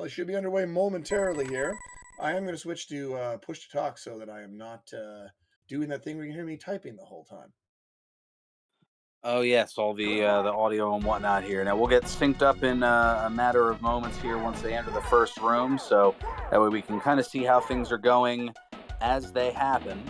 it should be underway momentarily here. I am going to switch to push to talk so that I am not doing that thing where you can hear me typing the whole time. Oh yes, all the audio and whatnot here. Now we'll get synced up in a matter of moments here once they enter the first room, so that way we can kind of see how things are going as they happen.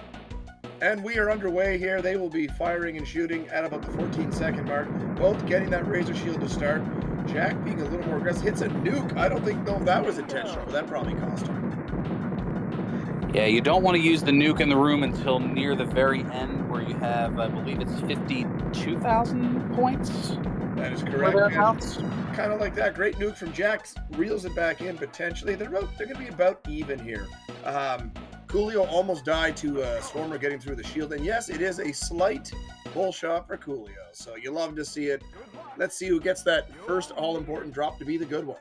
And we are underway here. They will be firing and shooting at about the 14-second mark, both getting that razor shield to start. Jack being a little more aggressive, hits a nuke. I don't think though that was intentional, but that probably cost him. Yeah, you don't want to use the nuke in the room until near the very end, where you have, I believe it's 52,000 points That is or correct. And thereabouts. kind of like that, great nuke from Jax reels it back in potentially. They're going to be about even here. Coolio almost died to Swarmer getting through the shield, and yes, it is a slight bull shot for Coolio. So you love to see it. Let's see who gets that first all-important drop to be the good one.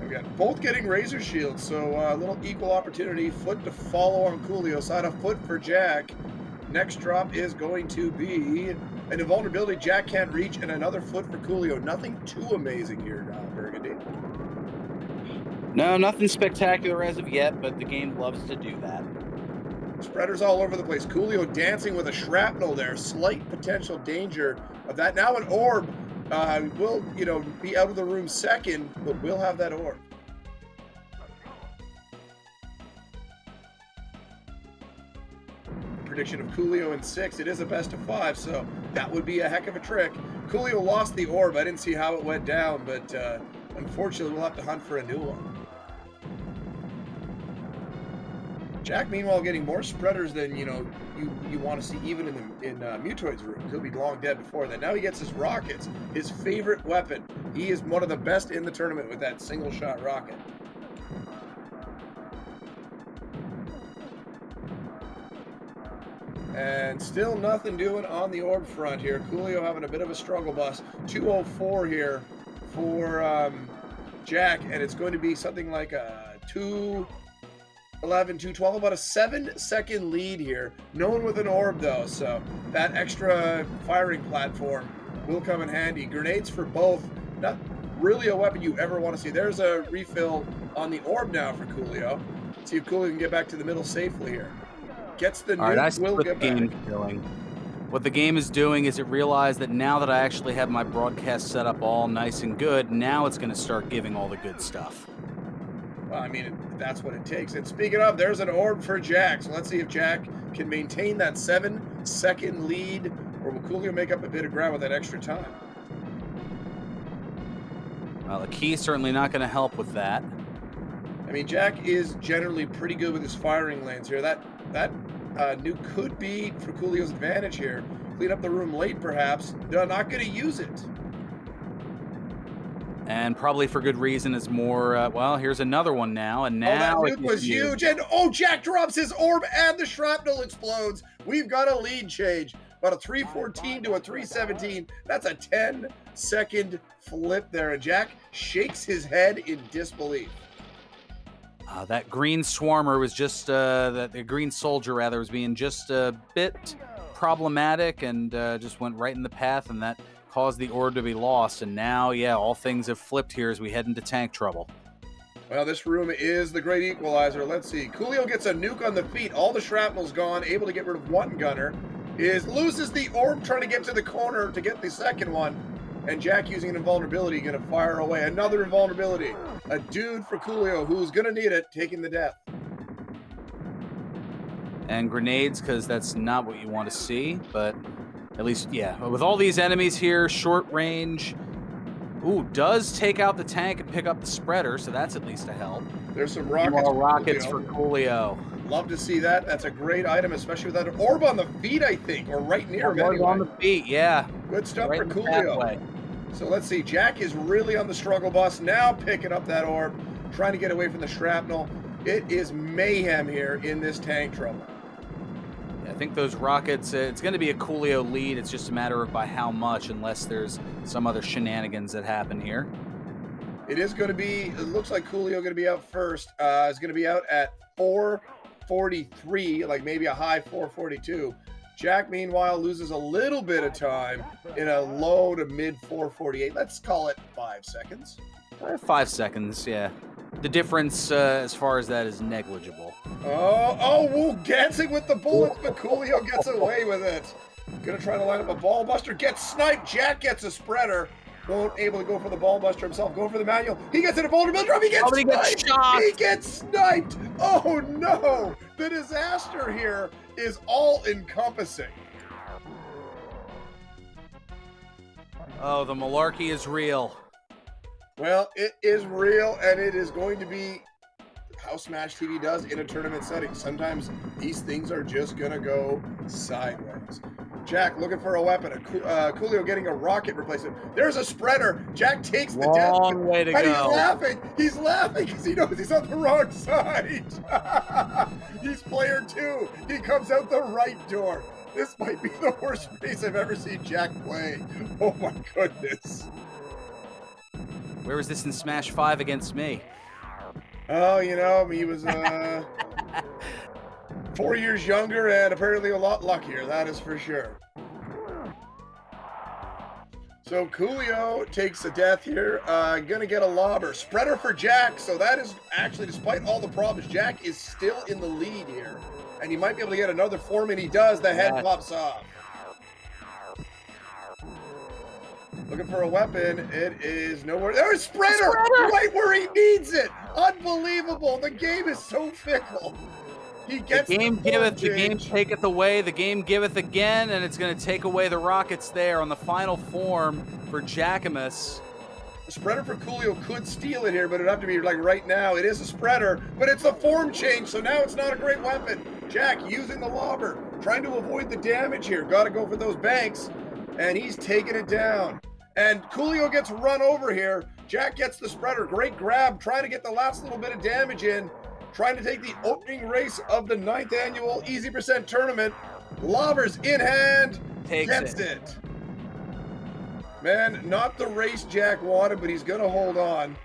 Again, both getting razor shields, so a little equal opportunity. Foot to follow on Coolio, side of foot for Jack. Next drop is going to be an invulnerability Jack can't reach, and another foot for Coolio. Nothing too amazing here, Burgundy. No, nothing spectacular as of yet, but the game loves to do that. Spreaders all over the place. Coolio dancing with a shrapnel there. Slight potential danger of that. Now an orb will, be out of the room second, but we'll have that orb. Prediction of Coolio in 6. It is a best of 5, so that would be a heck of a trick. Coolio lost the orb. I didn't see how it went down, but unfortunately, we'll have to hunt for a new one. Jack, meanwhile, getting more spreaders than you want to see even in Mutoid's room. He'll be long dead before that. Now he gets his rockets, his favorite weapon. He is one of the best in the tournament with that single shot rocket. And still nothing doing on the orb front here. Coolio having a bit of a struggle bus. 204 here for Jack, and it's going to be something like a 211, 212, about a 7-second lead here. No one with an orb though, so that extra firing platform will come in handy. Grenades for both. Not really a weapon you ever want to see. There's a refill on the orb now for Coolio. See if Coolio can get back to the middle safely here. Gets the All right, I nuke, see will what the get back. game's doing. What the game is doing is it realized that now that I actually have my broadcast set up all nice and good, now it's going to start giving all the good stuff. Well, I mean, that's what it takes. And speaking of, there's an orb for Jack. So let's see if Jack can maintain that 7-second lead, or will Coolio make up a bit of ground with that extra time? Well, the key's certainly not going to help with that. I mean, Jack is generally pretty good with his firing lanes here. That nuke could be for Coolio's advantage here. Clean up the room late, perhaps. They're not going to use it. And probably for good reason is more, well, here's another one now. And now that nuke was huge. And, Jack drops his orb and the shrapnel explodes. We've got a lead change. About a 314 to a 317. That's a 10-second flip there. And Jack shakes his head in disbelief. That green swarmer was just, the green soldier, rather, was being just a bit problematic and just went right in the path, and that caused the orb to be lost. And now, yeah, all things have flipped here as we head into tank trouble. Well, this room is the great equalizer. Let's see. Coolio gets a nuke on the feet. All the shrapnel's gone. Able to get rid of one gunner. Loses the orb trying to get to the corner to get the second one. And Jack using an invulnerability, going to fire away. Another invulnerability. A dude for Coolio who's going to need it, taking the death. And grenades, because that's not what you want to see. But at least, yeah. With all these enemies here, short range. Ooh, does take out the tank and pick up the spreader, so that's at least a help. There's some rockets. More rockets for Coolio. Love to see that. That's a great item, especially with that orb on the feet, I think, or right near him anyway. On the feet, yeah. Good stuff for Coolio. So let's see. Jack is really on the struggle bus, now picking up that orb, trying to get away from the shrapnel. It is mayhem here in this tank trouble. I think those rockets, it's going to be a Coolio lead. It's just a matter of by how much, unless there's some other shenanigans that happen here. It is going to be, it looks like Coolio going to be out first. It's going to be out at 443, like maybe a high 442. Jack, meanwhile, loses a little bit of time in a low to mid 448. Let's call it 5 seconds. 5 seconds, yeah. The difference as far as that is negligible. Oh, dancing with the bullets, but Coolio gets away with it. Gonna try to line up a ball buster, gets sniped. Jack gets a spreader. Won't able to go for the ball buster himself. Going for the manual. He gets in a boulder drum. He gets sniped. He gets sniped. Oh no! The disaster here is all encompassing. Oh, the malarkey is real. Well, it is real, and it is going to be how Smash TV does in a tournament setting. Sometimes these things are just going to go sideways. Jack looking for a weapon. Coolio getting a rocket replacement. There's a spreader. Jack takes the death. Long way to go. He's laughing. He's laughing because he knows he's on the wrong side. He's player 2. He comes out the right door. This might be the worst race I've ever seen Jack play. Oh my goodness. Where was this in Smash 5 against me? Oh, you know, he was 4 years younger and apparently a lot luckier, that is for sure. So Coolio takes a death here, gonna get a lobber. Spreader for Jack, so that is actually, despite all the problems, Jack is still in the lead here. And he might be able to get another form, and he does, the head pops off. Looking for a weapon. It is nowhere. There's Spreader! Right where he needs it! Unbelievable! The game is so fickle. He gets the game giveth, the game taketh away, the game giveth again, and it's going to take away the rockets there on the final form for Jackimus. The spreader for Coolio could steal it here, but it'd have to be like right now. It is a spreader, but it's a form change, so now it's not a great weapon. Jack using the lobber, trying to avoid the damage here. Got to go for those banks, and he's taking it down. And Coolio gets run over here. Jack gets the spreader. Great grab, trying to get the last little bit of damage in. Trying to take the opening race of the 9th annual Easy Percent tournament. Lobbers in hand. Gets it. Man, not the race Jack wanted, but he's going to hold on.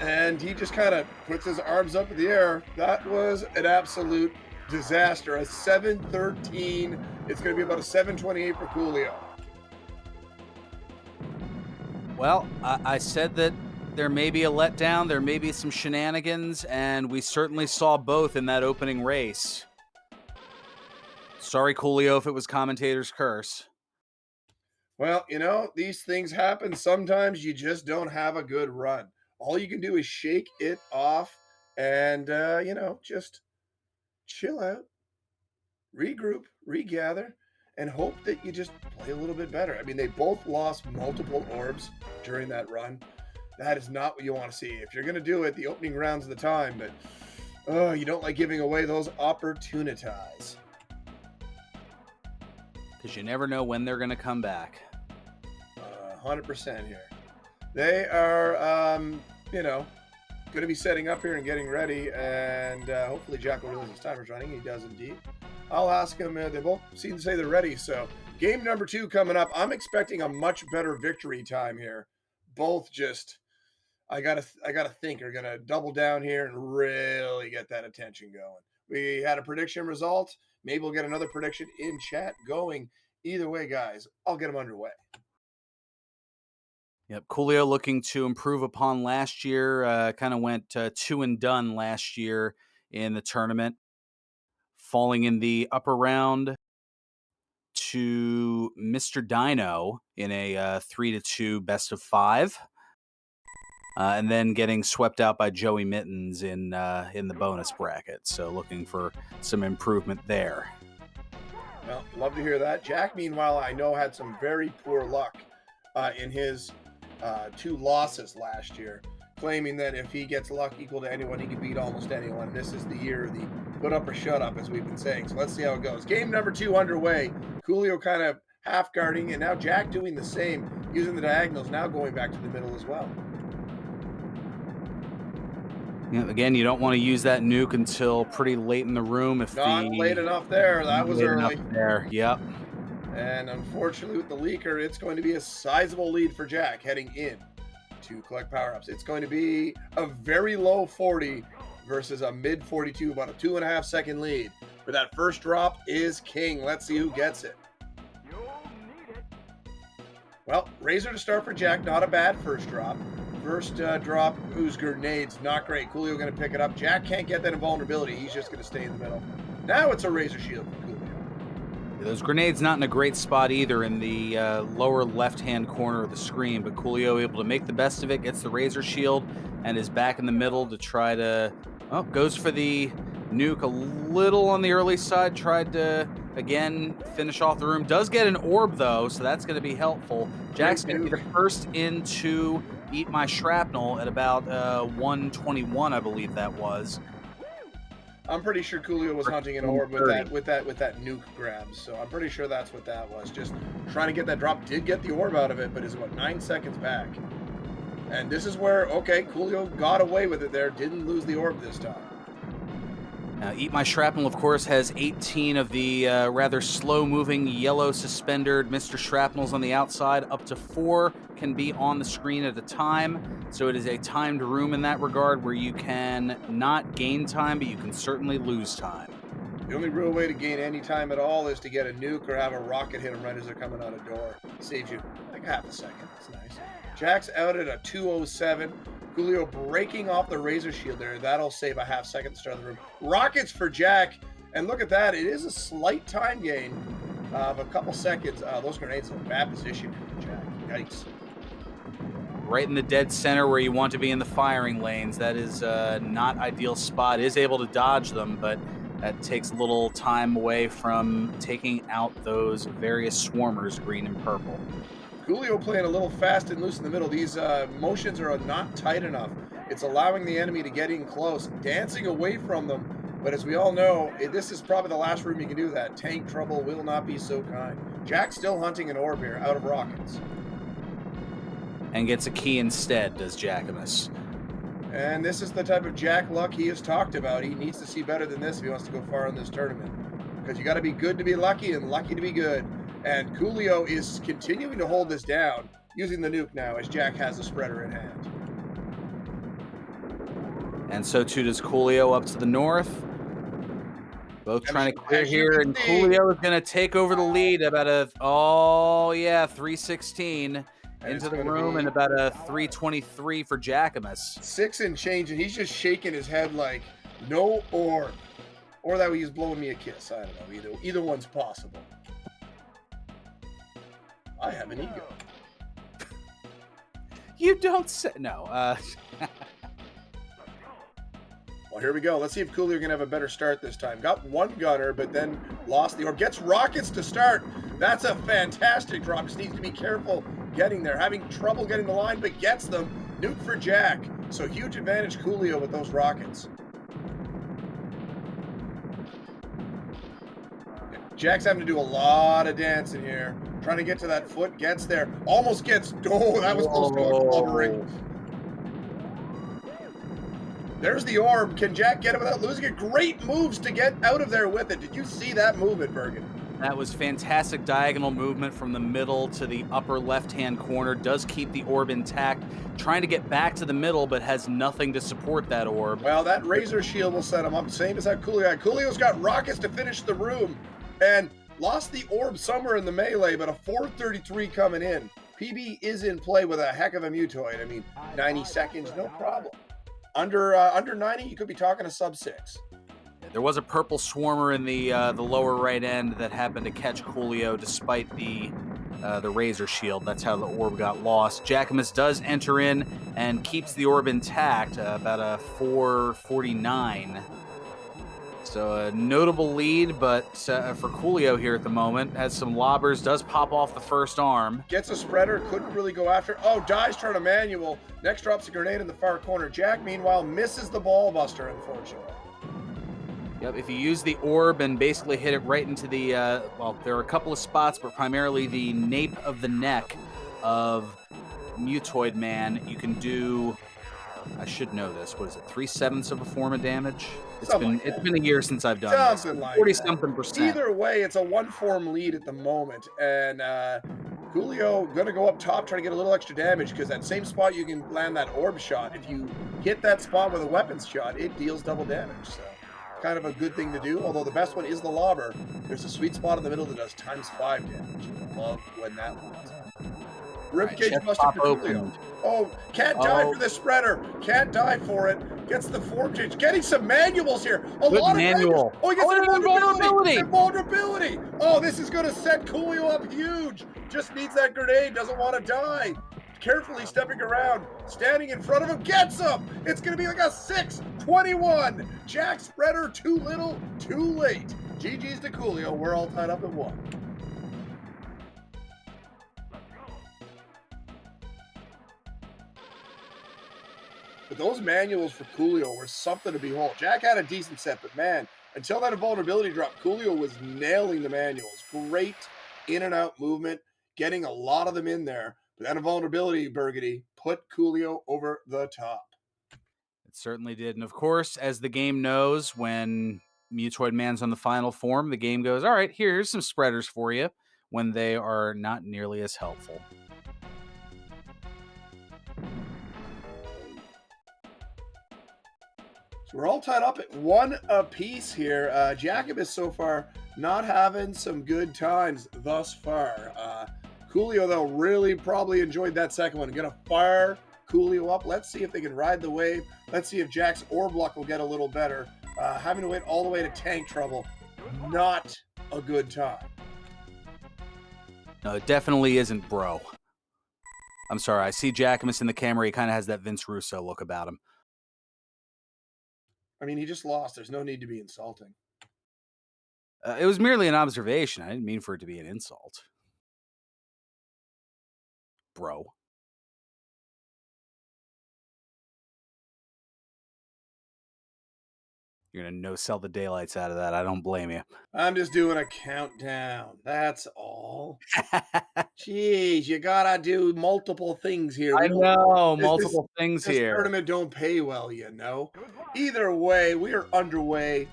And he just kind of puts his arms up in the air. That was an absolute disaster. A 7:13. It's going to be about a 7:28 for Coolio. Well, I said that there may be a letdown, there may be some shenanigans, and we certainly saw both in that opening race. Sorry, Coolio, if it was commentator's curse. Well, you know, these things happen. Sometimes you just don't have a good run. All you can do is shake it off and, you know, just chill out, regroup, regather, and hope that you just play a little bit better. I mean, they both lost multiple orbs during that run. That is not what you want to see. If you're going to do it, the opening round's the time, but you don't like giving away those opportunities. Because you never know when they're going to come back. 100% here. They are, you know, going to be setting up here and getting ready, and hopefully Jack will realize his timer's running. He does indeed. I'll ask him. They both seem to say they're ready. So game number 2 coming up. I'm expecting a much better victory time here. Both just, I gotta think, are gonna double down here and really get that attention going. We had a prediction result. Maybe we'll get another prediction in chat going. Either way, guys, I'll get them underway. Yep, Coolio looking to improve upon last year. Kind of went 2 and done last year in the tournament, falling in the upper round to Mr. Dino in a 3-2 best of 5, and then getting swept out by Joey Mittens in the bonus bracket. So looking for some improvement there. Well, love to hear that. Jack, meanwhile, I know had some very poor luck in his 2 losses last year, claiming that if he gets luck equal to anyone, he can beat almost anyone. This is the year of the put up or shut up, as we've been saying. So let's see how it goes. Game number 2 underway. Coolio kind of half guarding, and now Jack doing the same, using the diagonals, now going back to the middle as well. Yeah, again, you don't want to use that nuke until pretty late in the room. If not late enough there. That was early. There, yep. And unfortunately, with the leaker, it's going to be a sizable lead for Jack heading in to collect power-ups. It's going to be a very low 40 versus a mid 42, about a 2.5-second lead. But that first drop is king. Let's see who gets it. Well, Razor to start for Jack, not a bad first drop. First drop, who's grenades, not great. Coolio going to pick it up. Jack can't get that invulnerability. He's just going to stay in the middle. Now it's a Razor shield for Coolio. Those grenades not in a great spot either in the lower left-hand corner of the screen, but Coolio able to make the best of it, gets the Razor shield, and is back in the middle to try to, well, goes for the nuke a little on the early side, tried to, again, finish off the room. Does get an orb, though, so that's going to be helpful. Jack's going to be the first in to eat my shrapnel at about 121, I believe that was. I'm pretty sure Coolio was hunting an orb with that nuke grab, so I'm pretty sure that's what that was. Just trying to get that drop. Did get the orb out of it, but is about 9 seconds back. And this is where, okay, Coolio got away with it there. Didn't lose the orb this time. Now, Eat My Shrapnel, of course, has 18 of the rather slow-moving, yellow suspendered Mr. Shrapnels on the outside. Up to 4 can be on the screen at a time. So it is a timed room in that regard where you can not gain time, but you can certainly lose time. The only real way to gain any time at all is to get a nuke or have a rocket hit them right as they're coming out a door. Saves you like half a second. That's nice. Jack's out at a 2:07. Coolio breaking off the Razor shield there. That'll save a half second to start the room. Rockets for Jack. And look at that. It is a slight time gain of a couple seconds. Those grenades in a bad position for Jack. Yikes. Right in the dead center where you want to be in the firing lanes. That is not ideal spot. Is able to dodge them, but that takes a little time away from taking out those various swarmers, green and purple. Coolio playing a little fast and loose in the middle. These motions are not tight enough. It's allowing the enemy to get in close, dancing away from them. But as we all know, this is probably the last room you can do that. Tank trouble will not be so kind. Jack's still hunting an orb here, out of rockets. And gets a key instead, does Jackimus. And this is the type of Jack luck he has talked about. He needs to see better than this if he wants to go far in this tournament. Because you got to be good to be lucky and lucky to be good. And Coolio is continuing to hold this down, using the nuke now as Jack has a spreader in hand. And so too does Coolio up to the north. Both trying to clear here, and Coolio is going to take over the lead about a, 316 into the room and about a 323 for Jackimus. 6 and change, and he's just shaking his head like, no orb. Or that he's blowing me a kiss. I don't know. Either one's possible. I have an ego. You don't say... No. Well, here we go. Let's see if Coolio can have a better start this time. Got one gunner, but then lost the orb. Gets rockets to start. That's a fantastic drop. Just needs to be careful getting there. Having trouble getting the line, but gets them. Nuke for Jack. So huge advantage Coolio with those rockets. Jack's having to do a lot of dancing here. Trying to get to that foot. Gets there. Almost gets... Oh, that was close to a clobbering. There's the orb. Can Jack get it without losing it? Great moves to get out of there with it. Did you see that movement, Bergen? That was fantastic diagonal movement from the middle to the upper left-hand corner. Does keep the orb intact. Trying to get back to the middle, but has nothing to support that orb. Well, that Razor shield will set him up. Same as that Coolio had. Coolio's got rockets to finish the room. And lost the orb somewhere in the melee, but a 433 coming in. PB is in play with a heck of a mutoid. I mean, 90 seconds, no problem. Under 90, you could be talking a sub 6. There was a purple swarmer in the lower right end that happened to catch Coolio despite the Razor shield. That's how the orb got lost. Jackimus does enter in and keeps the orb intact, about a 449. So a notable lead, but for Coolio here at the moment, has some lobbers, does pop off the first arm. Gets a spreader, couldn't really go after. Oh, dies trying to manual. Next drops a grenade in the far corner. Jack, meanwhile, misses the ball buster, unfortunately. Yep, if you use the orb and basically hit it right into the, well, there are a couple of spots, but primarily the nape of the neck of Mutoid Man, you can do, I should know this, what is it, 3/7 of a form of damage? It's been a year since I've done this. Something like 40-something%. Either way, it's a one-form lead at the moment, and Coolio gonna go up top, trying to get a little extra damage, because that same spot you can land that orb shot. If you hit that spot with a weapons shot, it deals double damage. So kind of a good thing to do. Although the best one is the lobber. There's a sweet spot in the middle that does ×5 damage. I love when that lands. Ribcage chest buster pop for Coolio. opened. Oh, can't die Oh. for the spreader. Can't die for it. Gets the form change. Getting some manuals here. A Good lot manual. of manuals. Oh, he gets an invulnerability. invulnerability. Oh, this is going to set Coolio up huge. Just needs that grenade. Doesn't want to die. Carefully stepping around. Standing in front of him. Gets him. It's going to be like a 6-21. Jack spreader too little, too late. GG's to Coolio. We're all tied up at 1. But those manuals for Coolio were something to behold. Jack had a decent set, but man, until that invulnerability drop, Coolio was nailing the manuals. Great in and out movement, getting a lot of them in there. But that invulnerability, Burgundy, put Coolio over the top. It certainly did. And of course, as the game knows, when Mutoid Man's on the final form, the game goes, all right, here's some spreaders for you, when they are not nearly as helpful. So we're all tied up at 1 apiece here. Jackimus so far not having some good times thus far. Coolio, though, really probably enjoyed that second one. Gonna fire Coolio up. Let's see if they can ride the wave. Let's see if Jack's orb luck will get a little better. Having to wait all the way to tank trouble, not a good time. No, it definitely isn't, bro. I'm sorry. I see Jackimus in the camera. He kind of has that Vince Russo look about him. I mean, he just lost. There's no need to be insulting. It was merely an observation. I didn't mean for it to be an insult. Bro. You're going to no-sell the daylights out of that. I don't blame you. I'm just doing a countdown. That's all. Jeez, you gotta do multiple things here. I know, multiple things this here. tournament don't pay well, you know. Either way, we are underway.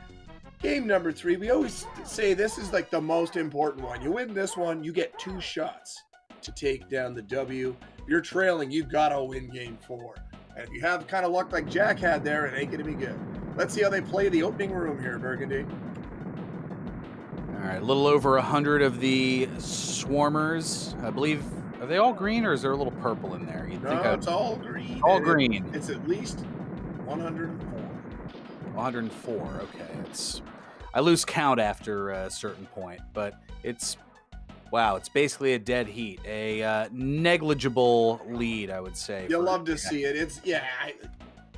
Game number 3. We always say this is like the most important one. You win this one, you get 2 shots to take down the W. If you're trailing, you gotta win game 4. And if you have kind of luck like Jack had there, it ain't gonna be good. Let's see how they play the opening room here, Burgundy. All right, a little over 100 of the swarmers. I believe, are they all green or is there a little purple in there? You'd think It's all green. all green. It's at least 104. 104, okay. I lose count after a certain point, but it's, wow, it's basically a dead heat. A negligible lead, I would say. You'll love to see it. It's, yeah,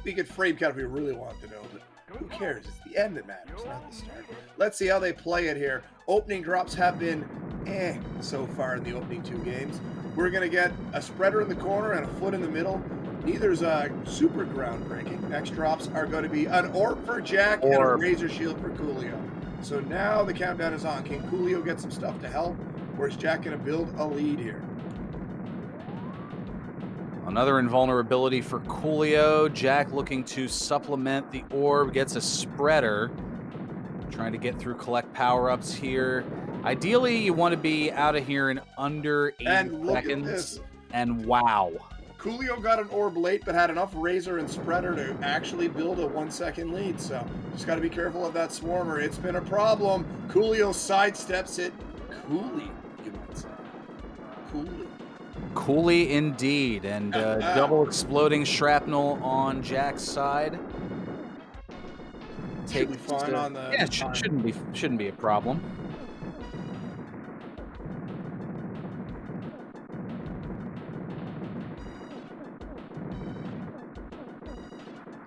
we could frame count if we really want to know, but who cares? It's the end that matters, not the start. Let's see how they play it here. Opening drops have been so far in the opening 2 games. We're going to get a spreader in the corner and a foot in the middle. Neither's super groundbreaking. Next drops are going to be an orb for Jack and a razor shield for Coolio. So now the countdown is on. Can Coolio get some stuff to help? Or is Jack going to build a lead here? Another invulnerability for Coolio. Jack looking to supplement the orb, gets a spreader. Trying to get through collect power-ups here. Ideally, you want to be out of here in under 8 seconds. And wow. Coolio got an orb late, but had enough razor and spreader to actually build a 1-second lead. So just got to be careful of that swarmer. It's been a problem. Coolio sidesteps it. Coolly, you might say. Coolly. Coolly indeed. And double exploding shrapnel on Jack's side. Should be fine on the... Yeah, shouldn't be a problem.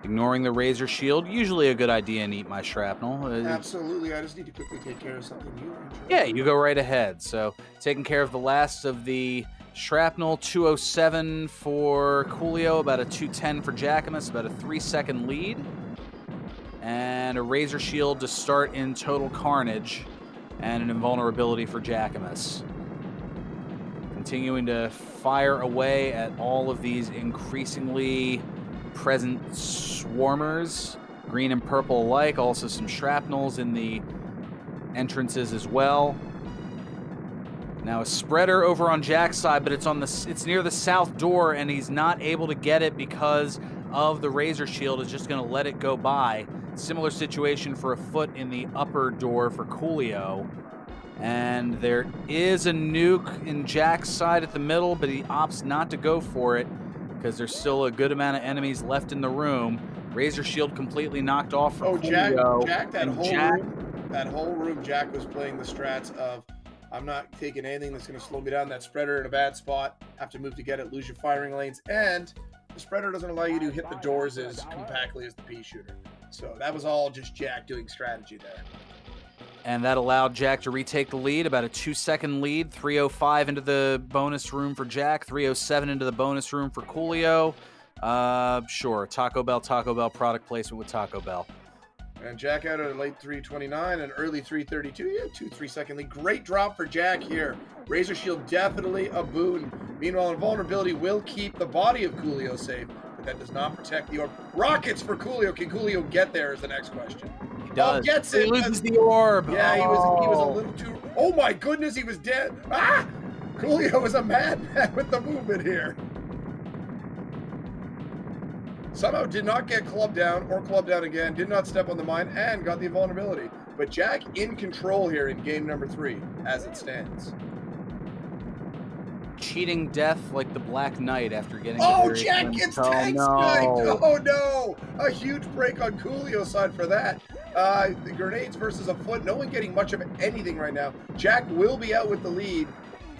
Ignoring the razor shield, usually a good idea and eat my shrapnel. Absolutely, I just need to quickly take care of something you are interested in. Yeah, you go right ahead. So, taking care of the last of the shrapnel, 207 for Coolio, about a 210 for Jackimus, about a 3-second lead. And a razor shield to start in total carnage, and an invulnerability for Jackimus. Continuing to fire away at all of these increasingly present swarmers, green and purple alike, also some shrapnels in the entrances as well. Now a spreader over on Jack's side, but it's near the south door, and he's not able to get it because of the razor shield. Is just going to let it go by. Similar situation for a foot in the upper door for Coolio. And there is a nuke in Jack's side at the middle, but he opts not to go for it because there's still a good amount of enemies left in the room. Razor shield completely knocked off for Coolio. Jack, that whole room, Jack was playing the strats of, I'm not taking anything that's going to slow me down. That spreader in a bad spot, have to move to get it, lose your firing lanes, and the spreader doesn't allow you to hit the doors as compactly as the pea shooter. So that was all just Jack doing strategy there. And that allowed Jack to retake the lead, about a 2-second lead. 3:05 into the bonus room for Jack, 3:07 into the bonus room for Coolio. Sure, Taco Bell product placement with Taco Bell. And Jack out at a late 3:29 and early 3:32. Yeah, 2-3-second lead. Great drop for Jack here. Razor shield definitely a boon. Meanwhile, invulnerability will keep the body of Coolio safe, but that does not protect the orb. Rockets for Coolio. Can Coolio get there is the next question. He does. Oh, gets it. He loses the orb. Yeah, he was a little too. Oh my goodness, he was dead. Ah! Coolio is a madman with the movement here. Somehow did not get clubbed down or clubbed down again, did not step on the mine, and got the invulnerability. But Jack in control here in game number 3, as it stands. Cheating death like the Black Knight after getting... Oh, Jack gets tank sniped! Oh no! A huge break on Coolio's side for that. The grenades versus a foot, no one getting much of anything right now. Jack will be out with the lead.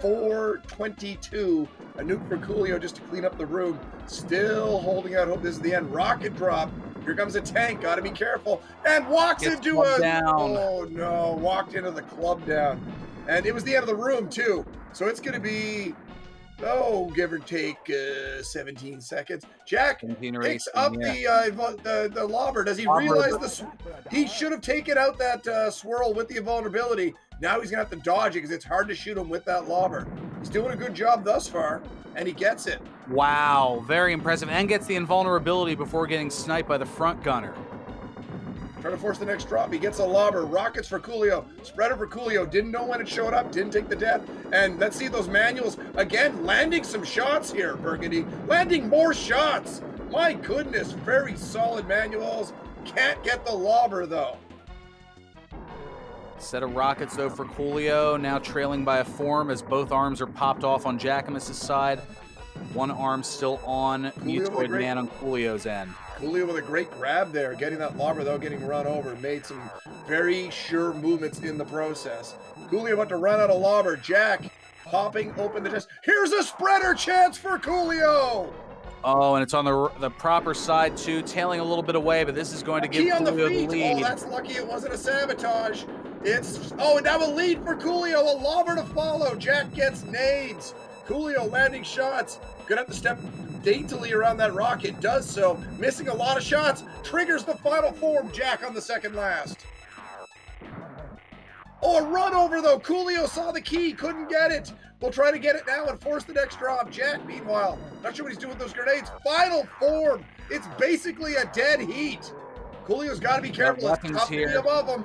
4:22. A nuke for Coolio just to clean up the room. Still holding out hope this is the end. Rocket drop. Here comes a tank. Got to be careful. And walks into a... down. Oh, no. Walked into the club down. And it was the end of the room, too. So it's going to be... Oh, give or take 17 seconds. Jack picks up the lobber. Does he realize he should have taken out that swirl with the invulnerability? Now he's going to have to dodge it because it's hard to shoot him with that lobber. He's doing a good job thus far, and he gets it. Wow, very impressive. And gets the invulnerability before getting sniped by the front gunner. Trying to force the next drop. He gets a lobber. Rockets for Coolio. Spreader for Coolio. Didn't know when it showed up. Didn't take the death. And let's see those manuals. Again, landing some shots here, Burgundy. Landing more shots. My goodness. Very solid manuals. Can't get the lobber, though. Set of rockets, though, for Coolio. Now trailing by a form as both arms are popped off on Jackimus's side. One arm still on Mutoid Man on Coolio's end. Coolio with a great grab there, getting that lobber though, getting run over. Made some very sure movements in the process. Coolio about to run out of lobber. Jack popping open the chest. Here's a spreader chance for Coolio! Oh, and it's on the proper side too, tailing a little bit away, but this is going to give Coolio the lead. Oh, that's lucky it wasn't a sabotage. And now a lead for Coolio, a lobber to follow. Jack gets nades. Coolio landing shots. Gonna have to step daintily around that rocket. Does so. Missing a lot of shots. Triggers the final form. Jack on the second last. Oh, a run over though. Coolio saw the key. Couldn't get it. We'll try to get it now and force the next drop. Jack, meanwhile, not sure what he's doing with those grenades. Final form. It's basically a dead heat. Coolio's got to be careful. It's tough to be above him.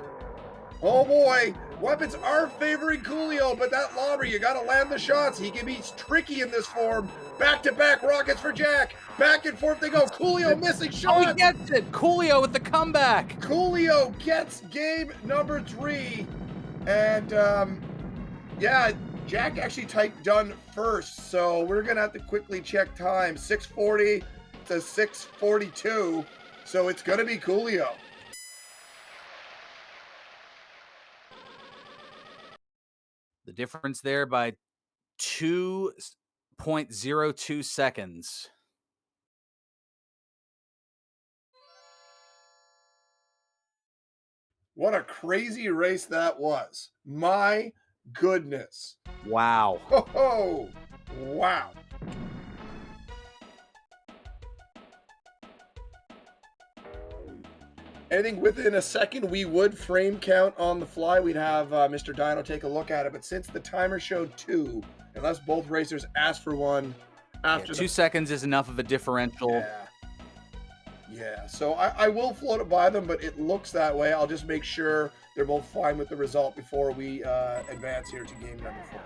Oh boy. Weapons are favoring Coolio, but that lobber, you got to land the shots. He can be tricky in this form. Back-to-back rockets for Jack. Back and forth they go. Coolio missing shots. Oh, he gets it. Coolio with the comeback. Coolio gets game number 3. And, yeah, Jack actually typed done first. So we're going to have to quickly check time. 6:40 to 6:42. So it's going to be Coolio. The difference there by 2.02 seconds. What a crazy race that was. My goodness. Wow. Oh, wow. Anything within a second, we would frame count on the fly. We'd have Mr. Dino take a look at it. But since the timer showed 2, unless both racers asked for one after 2 seconds is enough of a differential. Yeah. So I will float it by them, but it looks that way. I'll just make sure they're both fine with the result before we advance here to game number 4.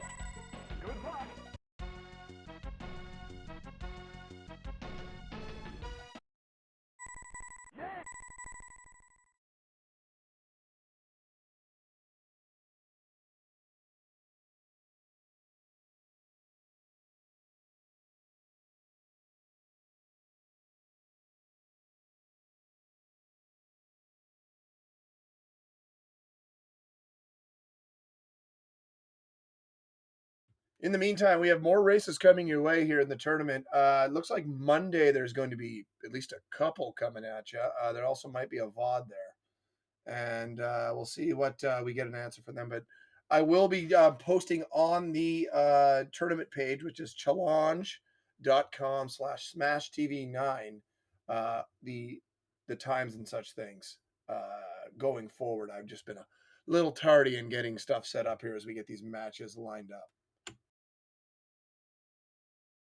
In the meantime, we have more races coming your way here in the tournament. It looks like Monday there's going to be at least a couple coming at you. There also might be a VOD there, and we'll see what we get an answer from them. But I will be posting on the tournament page, which is challenge.com/SmashTV9, the times and such things going forward. I've just been a little tardy in getting stuff set up here as we get these matches lined up.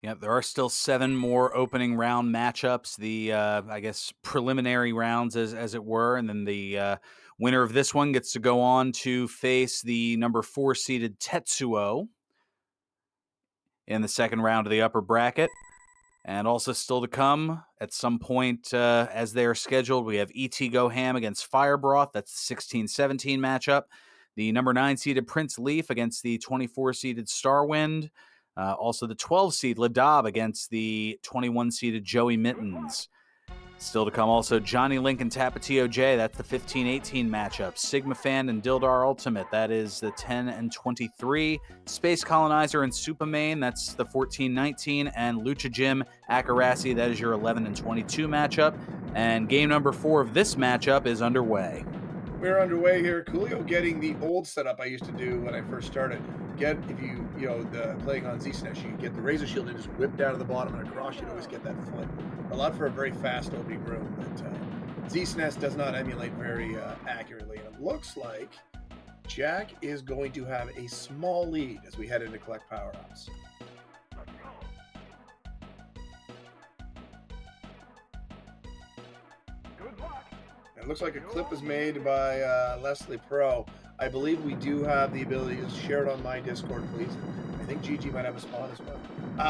Yeah, there are still 7 more opening round matchups. The I guess preliminary rounds, as it were, and then the winner of this one gets to go on to face the number 4 seeded Tetsuo in the second round of the upper bracket. And also still to come at some point as they are scheduled, we have E.T. Goham against Firebroth. That's the 16-17 matchup. The number 9 seeded Prince Leaf against the 24 seeded Starwind. Also the 12 seed Ladab against the 21 seeded Joey Mittens. Still to come also Johnny Link and Tapatio J. That's the 15-18 matchup. Sigma Fan and Dildar Ultimate. That is the 10 and 23. Space Colonizer and Supermain. That's the 14-19. And Lucha Jim Akarasi. That is your 11 and 22 matchup. And game number 4 of this matchup is underway. We're underway here. Coolio getting the old setup I used to do when I first started. If you playing on ZSNES, you get the Razor Shield and just whip down to the bottom and across. You'd always get that foot. A lot for a very fast opening room, but ZSNES does not emulate very accurately. And it looks like Jack is going to have a small lead as we head into collect power-ups. It looks like a clip was made by Leslie Pro. I believe we do have the ability to share it on my Discord, please. I think GG might have a spot as well.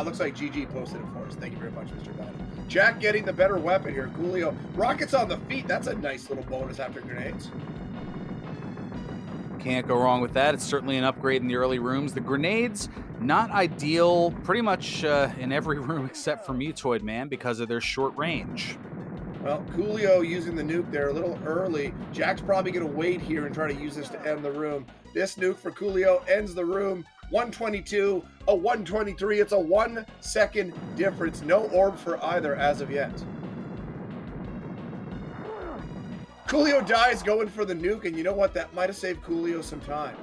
Looks like GG posted it for us. Thank you very much, Mr. Batty. Jack getting the better weapon here. Coolio. Rockets on the feet. That's a nice little bonus after grenades. Can't go wrong with that. It's certainly an upgrade in the early rooms. The grenades, not ideal pretty much in every room except for Mutoid Man because of their short range. Well, Coolio using the nuke there a little early. Jack's probably going to wait here and try to use this to end the room. This nuke for Coolio ends the room. 122, a 123. It's a 1 second difference. No orb for either as of yet. Coolio dies going for the nuke, and you know what? That might have saved Coolio some time.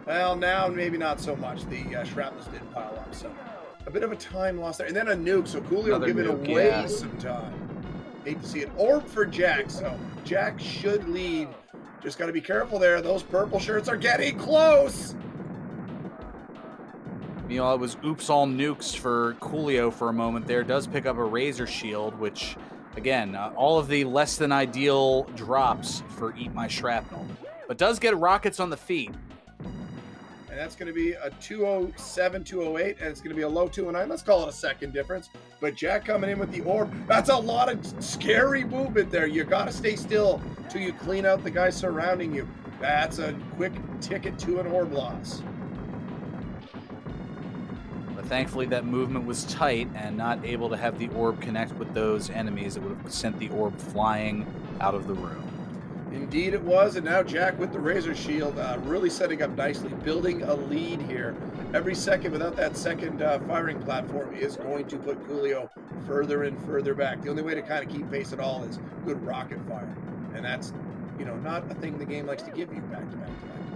Well, now maybe not so much. The shrapnels did pile up, so a bit of a time loss there. And then a nuke, so Coolio giving away some time. Hate to see it. Orb for Jack, so Jack should lead. Just got to be careful there. Those purple shirts are getting close. You know, it was oops all nukes for Coolio for a moment there. Does pick up a Razor Shield, which, again, all of the less than ideal drops for Eat My Shrapnel. But does get rockets on the feet. And that's going to be a 207, 208, and it's going to be a low 209. Let's call it a second difference. But Jack coming in with the orb. That's a lot of scary movement there. You got to stay still till you clean out the guys surrounding you. That's a quick ticket to an orb loss. But thankfully that movement was tight and not able to have the orb connect with those enemies. It would have sent the orb flying out of the room. Indeed it was, and now Jack with the Razor Shield really setting up nicely, building a lead here. Every second without that second firing platform is going to put Coolio further and further back. The only way to kind of keep pace at all is good rocket fire, and that's, not a thing the game likes to give you back to back to back to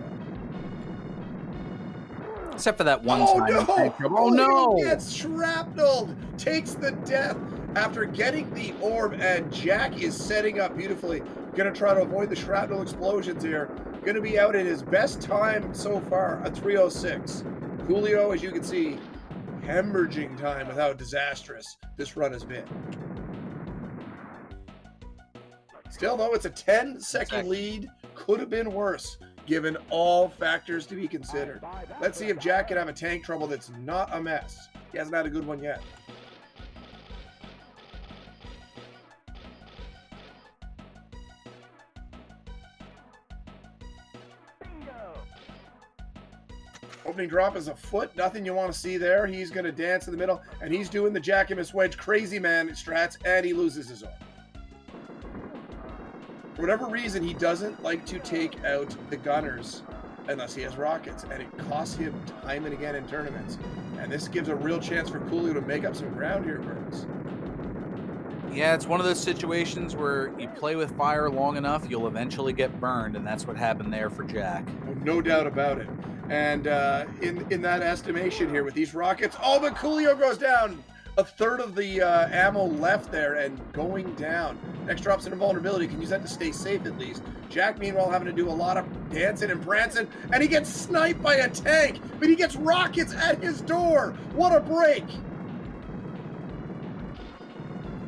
back. Except for that one time. Oh no! Gets shrapneled, takes the death after getting the orb, and Jack is setting up beautifully. Going to try to avoid the shrapnel explosions here. Going to be out in his best time so far, a 306. Coolio, as you can see, hemorrhaging time with how disastrous this run has been. Still, though, it's a 10-second lead. Could have been worse, given all factors to be considered. Let's see if Jack can have a tank trouble that's not a mess. He hasn't had a good one yet. Opening drop is a foot. Nothing you want to see there. He's going to dance in the middle, and he's doing the JackimusWedge crazy man strats, and he loses his own. For whatever reason, he doesn't like to take out the gunners unless he has rockets, and it costs him time and again in tournaments. And this gives a real chance for Coolio to make up some ground here, Burns. Yeah, it's one of those situations where you play with fire long enough, you'll eventually get burned, and that's what happened there for Jack. Oh, no doubt about it. And in that estimation here with these rockets, oh, but Coolio goes down. A third of the ammo left there and going down. Next drops in invulnerability, can use that to stay safe at least. Jack, meanwhile, having to do a lot of dancing and prancing, and he gets sniped by a tank, but he gets rockets at his door. What a break.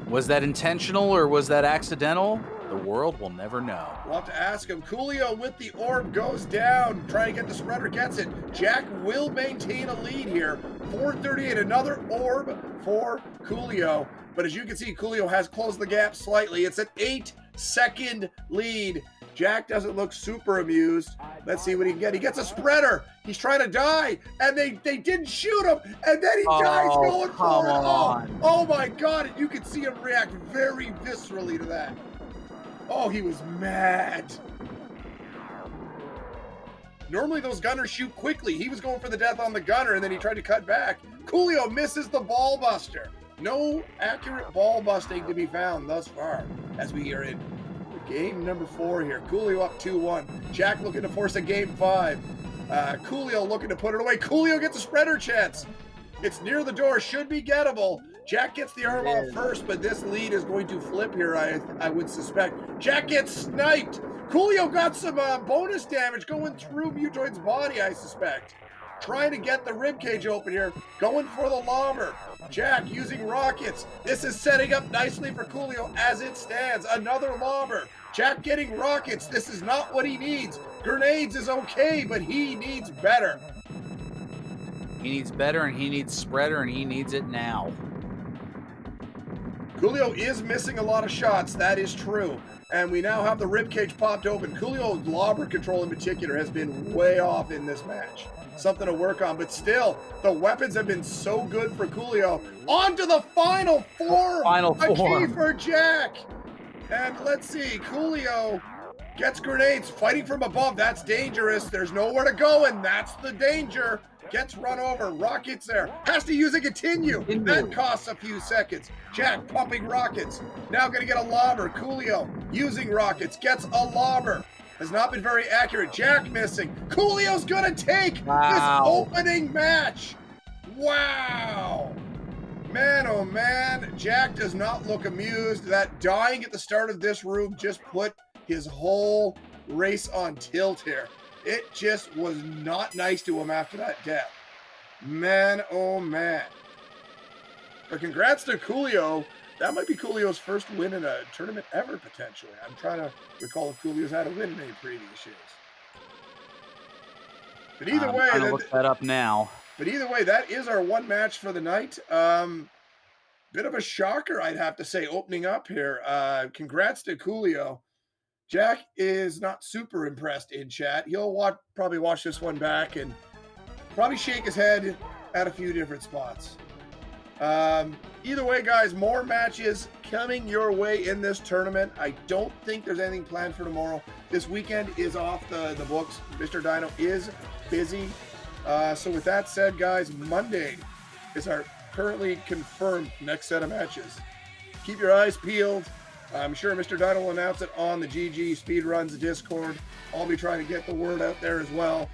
Was that intentional or was that accidental? The world will never know. We'll have to ask him. Coolio with the orb goes down. Trying to get the spreader, gets it. Jack will maintain a lead here. 438, another orb for Coolio. But as you can see, Coolio has closed the gap slightly. It's an 8-second lead. Jack doesn't look super amused. Let's see what he can get. He gets a spreader. He's trying to die, and they didn't shoot him, and then he dies going for it. Oh my God, and you can see him react very viscerally to that. Oh, he was mad. Normally those gunners shoot quickly. He was going for the death on the gunner, and then he tried to cut back. Coolio misses the ball buster. No accurate ball busting to be found thus far as we are in game number 4 here. Coolio up 2-1. Jack looking to force a game 5. Coolio looking to put it away. Coolio gets a spreader chance. It's near the door, should be gettable. Jack gets the arm off first, but this lead is going to flip here, I would suspect. Jack gets sniped. Coolio got some bonus damage going through Mutoid's body, I suspect. Trying to get the ribcage open here, going for the lobber. Jack using rockets. This is setting up nicely for Coolio as it stands. Another lobber. Jack getting rockets. This is not what he needs. Grenades is okay, but he needs better. He needs better, and he needs spreader, and he needs it now. Coolio is missing a lot of shots, that is true. And we now have the ribcage popped open. Coolio's lobber control in particular has been way off in this match. Something to work on, but still, the weapons have been so good for Coolio. On to the final form! A key for Jack! And let's see, Coolio gets grenades, fighting from above. That's dangerous. There's nowhere to go, and that's the danger. Gets run over, rockets there, has to use a continue. That costs a few seconds. Jack pumping rockets, now gonna get a lobber. Coolio using rockets, gets a lobber. Has not been very accurate. Jack missing. Coolio's gonna take this opening match. Wow. Man, oh man, Jack does not look amused. That dying at the start of this room just put his whole race on tilt here. It just was not nice to him after that death. Man, oh man. But congrats to Coolio. That might be Coolio's first win in a tournament ever, potentially. I'm trying to recall if Coolio's had a win in any previous years. But either way, I'm trying to look that up now. But either way, that is our one match for the night. Bit of a shocker, I'd have to say, opening up here. Congrats to Coolio. Jack is not super impressed in chat. He'll probably watch this one back and probably shake his head at a few different spots. Either way, guys, more matches coming your way in this tournament. I don't think there's anything planned for tomorrow. This weekend is off the books. Mr. Dino is busy. So with that said, guys, Monday is our currently confirmed next set of matches. Keep your eyes peeled. I'm sure Mr. Dino will announce it on the GG Speedruns Discord. I'll be trying to get the word out there as well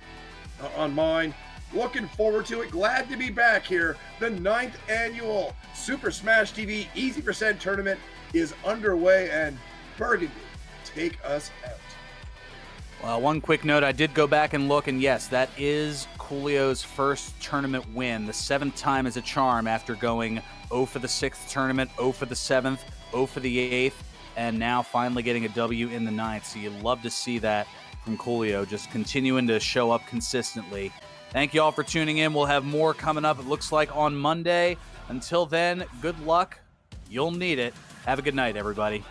on mine. Looking forward to it. Glad to be back here. The 9th annual Super Smash TV Easy Percent Tournament is underway, and Burgundy, take us out. Well, one quick note, I did go back and look, and yes, that is Coolio's first tournament win, the 7th time as a charm after going 0 for the 6th tournament, 0 for the 7th, 0 for the 8th, and now finally getting a W in the 9th. So you love to see that from Coolio, just continuing to show up consistently. Thank you all for tuning in. We'll have more coming up, it looks like, on Monday. Until then, good luck. You'll need it. Have a good night, everybody.